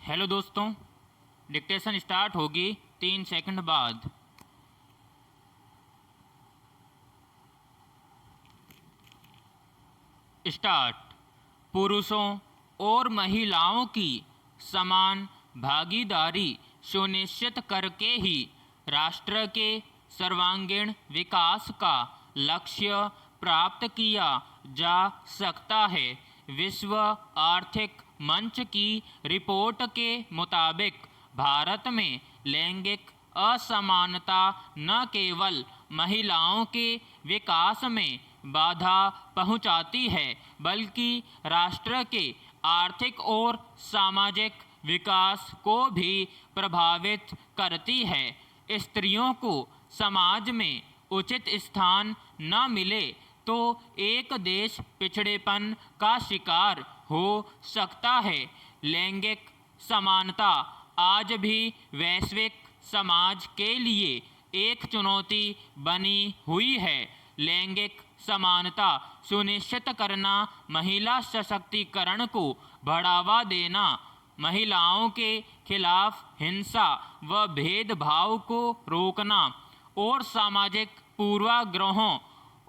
Hello दोस्तों, dictation start होगी 3 second बाद। स्टार्ट। पुरुषों और महिलाओं की समान भागीदारी सुनिश्चित करके ही राष्ट्र के सर्वांगीण विकास का लक्ष्य प्राप्त किया जा सकता है। विश्व आर्थिक मंच की रिपोर्ट के मुताबिक भारत में लैंगिक असमानता न केवल महिलाओं के विकास में बाधा पहुंचाती है, बल्कि राष्ट्र के आर्थिक और सामाजिक विकास को भी प्रभावित करती है। स्त्रियों को समाज में उचित स्थान न मिले तो एक देश पिछड़ेपन का शिकार हो सकता है। लैंगिक समानता आज भी वैश्विक समाज के लिए एक चुनौती बनी हुई है। लैंगिक समानता सुनिश्चित करना, महिला सशक्तिकरण को बढ़ावा देना, महिलाओं के खिलाफ हिंसा व भेदभाव को रोकना और सामाजिक पूर्वाग्रहों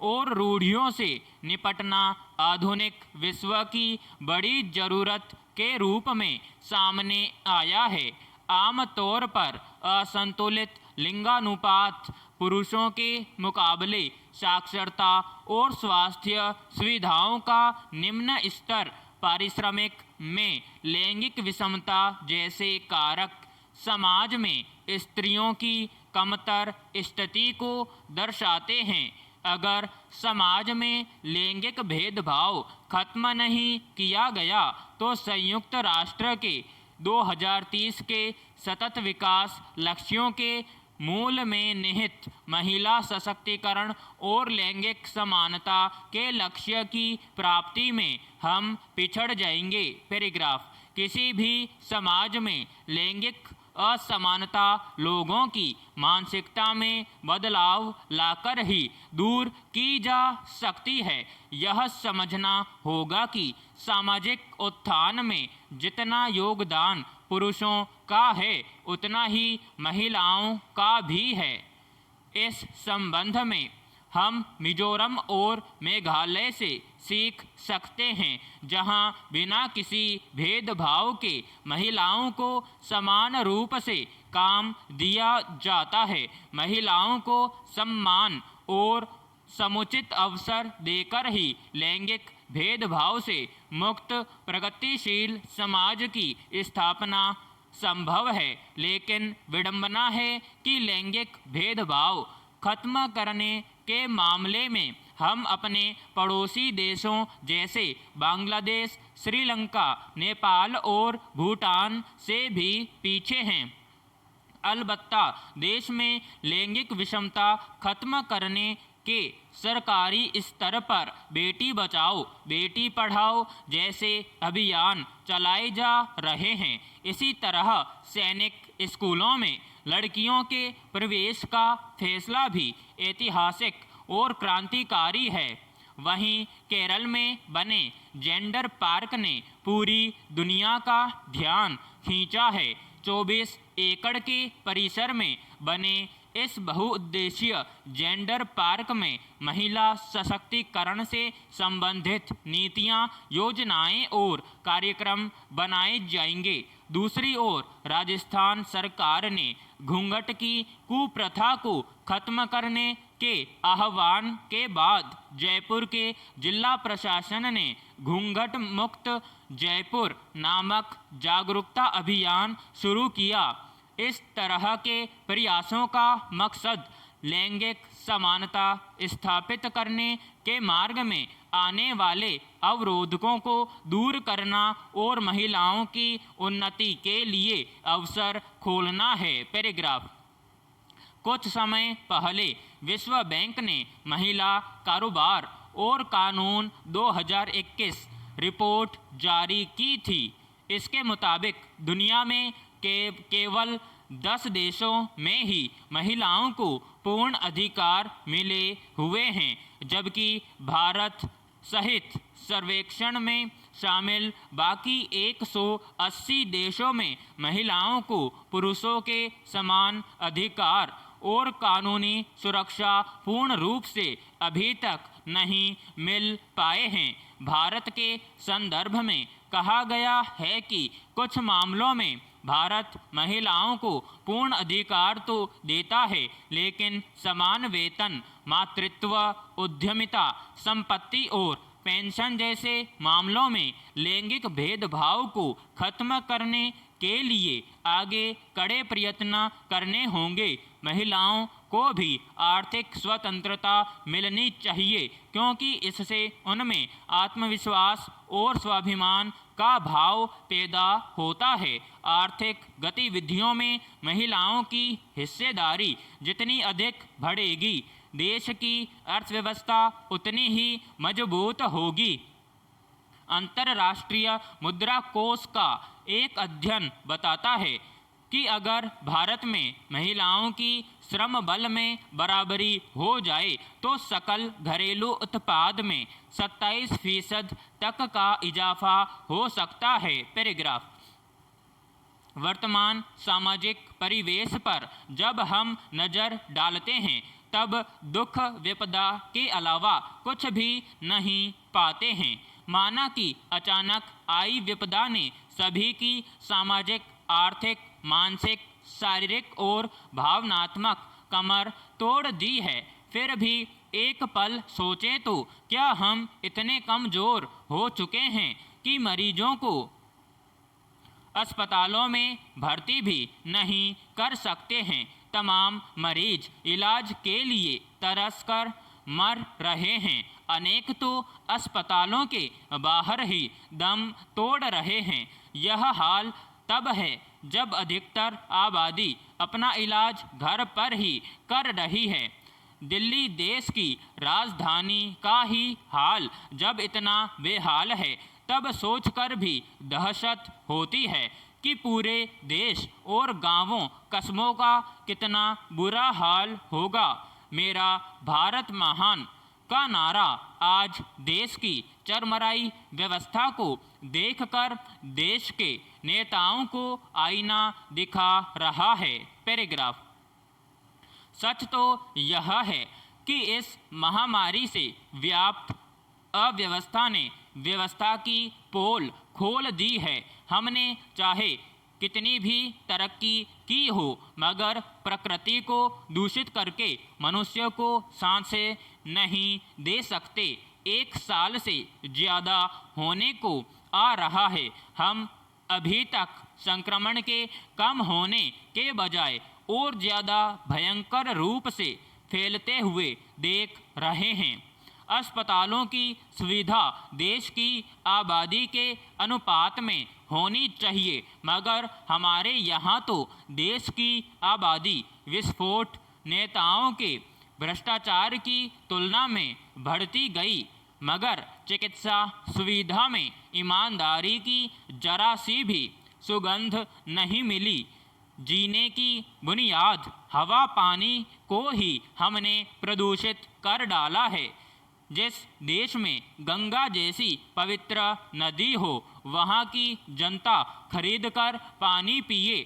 और रूढ़ियों से निपटना आधुनिक विश्व की बड़ी जरूरत के रूप में सामने आया है। आमतौर पर असंतुलित लिंगानुपात, पुरुषों के मुकाबले साक्षरता और स्वास्थ्य सुविधाओं का निम्न स्तर, पारिश्रमिक में लैंगिक विषमता जैसे कारक समाज में स्त्रियों की कमतर स्थिति को दर्शाते हैं। अगर समाज में लैंगिक भेदभाव खत्म नहीं किया गया तो संयुक्त राष्ट्र के 2030 के सतत विकास लक्ष्यों के मूल में निहित महिला सशक्तिकरण और लैंगिक समानता के लक्ष्य की प्राप्ति में हम पिछड़ जाएंगे। पैराग्राफ। किसी भी समाज में लैंगिक असमानता लोगों की मानसिकता में बदलाव लाकर ही दूर की जा सकती है। यह समझना होगा कि सामाजिक उत्थान में जितना योगदान पुरुषों का है उतना ही महिलाओं का भी है। इस संबंध में हम मिजोरम और मेघालय से सीख सकते हैं, जहां बिना किसी भेदभाव के महिलाओं को समान रूप से काम दिया जाता है। महिलाओं को सम्मान और समुचित अवसर देकर ही लैंगिक भेदभाव से मुक्त प्रगतिशील समाज की स्थापना संभव है। लेकिन विडंबना है कि लैंगिक भेदभाव खत्म करने के मामले में हम अपने पड़ोसी देशों जैसे बांग्लादेश, श्रीलंका, नेपाल और भूटान से भी पीछे हैं। अलबत्ता देश में लैंगिक विषमता खत्म करने के सरकारी स्तर पर बेटी बचाओ बेटी पढ़ाओ जैसे अभियान चलाए जा रहे हैं। इसी तरह सैनिक स्कूलों में लड़कियों के प्रवेश का फैसला भी ऐतिहासिक और क्रांतिकारी है। वहीं केरल में बने जेंडर पार्क ने पूरी दुनिया का ध्यान खींचा है। 24 एकड़ के परिसर में बने इस बहुउद्देशीय जेंडर पार्क में महिला सशक्तिकरण से संबंधित नीतियां, योजनाएं और कार्यक्रम बनाए जाएंगे। दूसरी ओर राजस्थान सरकार ने घूंघट की कुप्रथा को खत्म करने के आह्वान के बाद जयपुर के जिला प्रशासन ने घूंघट मुक्त जयपुर नामक जागरूकता अभियान शुरू किया। इस तरह के प्रयासों का मकसद लैंगिक समानता स्थापित करने के मार्ग में आने वाले अवरोधकों को दूर करना और महिलाओं की उन्नति के लिए अवसर खोलना है। पैराग्राफ। कुछ समय पहले विश्व बैंक ने महिला कारोबार और कानून 2021 रिपोर्ट जारी की थी। इसके मुताबिक दुनिया में केवल 10 देशों में ही महिलाओं को पूर्ण अधिकार मिले हुए हैं, जबकि भारत सहित सर्वेक्षण में शामिल बाकी 180 देशों में महिलाओं को पुरुषों के समान अधिकार और कानूनी सुरक्षा पूर्ण रूप से अभी तक नहीं मिल पाए हैं। भारत के संदर्भ में कहा गया है कि कुछ मामलों में भारत महिलाओं को पूर्ण अधिकार तो देता है, लेकिन समान वेतन, मातृत्व, उद्यमिता, संपत्ति और पेंशन जैसे मामलों में लैंगिक भेदभाव को खत्म करने के लिए आगे कड़े प्रयत्न करने होंगे। महिलाओं को भी आर्थिक स्वतंत्रता मिलनी चाहिए, क्योंकि इससे उनमें आत्मविश्वास और स्वाभिमान का भाव पैदा होता है। आर्थिक गतिविधियों में महिलाओं की हिस्सेदारी जितनी अधिक बढ़ेगी, देश की अर्थव्यवस्था उतनी ही मजबूत होगी। अंतर्राष्ट्रीय मुद्रा कोष का एक अध्ययन बताता है कि अगर भारत में महिलाओं की श्रम बल में बराबरी हो जाए तो सकल घरेलू उत्पाद में 27% तक का इजाफा हो सकता है। पैराग्राफ। वर्तमान सामाजिक परिवेश पर जब हम नज़र डालते हैं तब दुख विपदा के अलावा कुछ भी नहीं पाते हैं। माना कि अचानक आई विपदा ने सभी की सामाजिक, आर्थिक, मानसिक, शारीरिक और भावनात्मक कमर तोड़ दी है। फिर भी एक पल सोचें तो क्या हम इतने कमज़ोर हो चुके हैं कि मरीजों को अस्पतालों में भर्ती भी नहीं कर सकते हैं? तमाम मरीज इलाज के लिए तरस कर मर रहे हैं। अनेक तो अस्पतालों के बाहर ही दम तोड़ रहे हैं। यह हाल तब है जब अधिकतर आबादी अपना इलाज घर पर ही कर रही है। दिल्ली देश की राजधानी का ही हाल जब इतना बेहाल है तब सोचकर भी दहशत होती है कि पूरे देश और गांवों कस्बों का कितना बुरा हाल होगा। मेरा भारत महान का नारा आज देश की चरमराई व्यवस्था को देखकर देश के नेताओं को आईना दिखा रहा है। पैराग्राफ। सच तो यह है कि इस महामारी से व्याप्त अव्यवस्था ने व्यवस्था की पोल खोल दी है। हमने चाहे कितनी भी तरक्की की हो, मगर प्रकृति को दूषित करके मनुष्य को सांसें नहीं दे सकते। 1 साल से ज़्यादा होने को आ रहा है। हम अभी तक संक्रमण के कम होने के बजाय और ज़्यादा भयंकर रूप से फैलते हुए देख रहे हैं। अस्पतालों की सुविधा देश की आबादी के अनुपात में होनी चाहिए, मगर हमारे यहाँ तो देश की आबादी विस्फोट नेताओं के भ्रष्टाचार की तुलना में बढ़ती गई, मगर चिकित्सा सुविधा में ईमानदारी की जरा सी भी सुगंध नहीं मिली। जीने की बुनियाद हवा पानी को ही हमने प्रदूषित कर डाला है। जिस देश में गंगा जैसी पवित्र नदी हो, वहाँ की जनता खरीद कर पानी पिए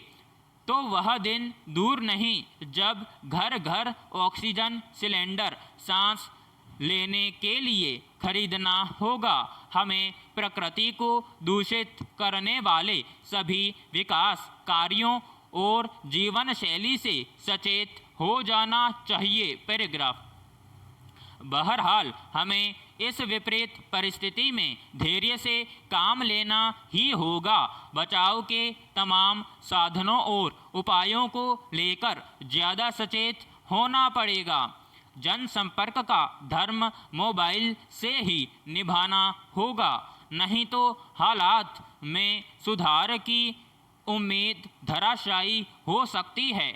तो वह दिन दूर नहीं जब घर घर ऑक्सीजन सिलेंडर सांस लेने के लिए खरीदना होगा। हमें प्रकृति को दूषित करने वाले सभी विकास कार्यों और जीवन शैली से सचेत हो जाना चाहिए। पैराग्राफ। बहरहाल हमें इस विपरीत परिस्थिति में धैर्य से काम लेना ही होगा। बचाव के तमाम साधनों और उपायों को लेकर ज़्यादा सचेत होना पड़ेगा। जनसंपर्क का धर्म मोबाइल से ही निभाना होगा, नहीं तो हालात में सुधार की उम्मीद धराशायी हो सकती है।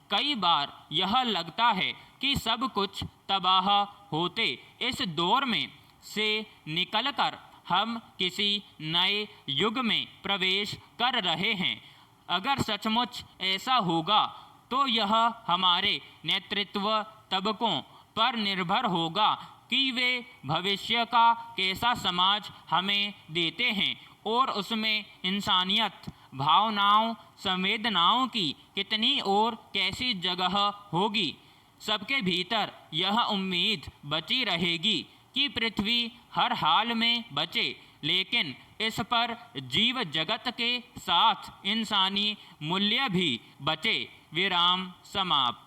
कई बार यह लगता है कि सब कुछ तबाह होते इस दौर में से निकलकर हम किसी नए युग में प्रवेश कर रहे हैं। अगर सचमुच ऐसा होगा तो यह हमारे नेतृत्व तबकों पर निर्भर होगा कि वे भविष्य का कैसा समाज हमें देते हैं और उसमें इंसानियत, भावनाओं, संवेदनाओं की कितनी और कैसी जगह होगी। सबके भीतर यह उम्मीद बची रहेगी कि पृथ्वी हर हाल में बचे, लेकिन इस पर जीव जगत के साथ इंसानी मूल्य भी बचे। विराम समाप्त।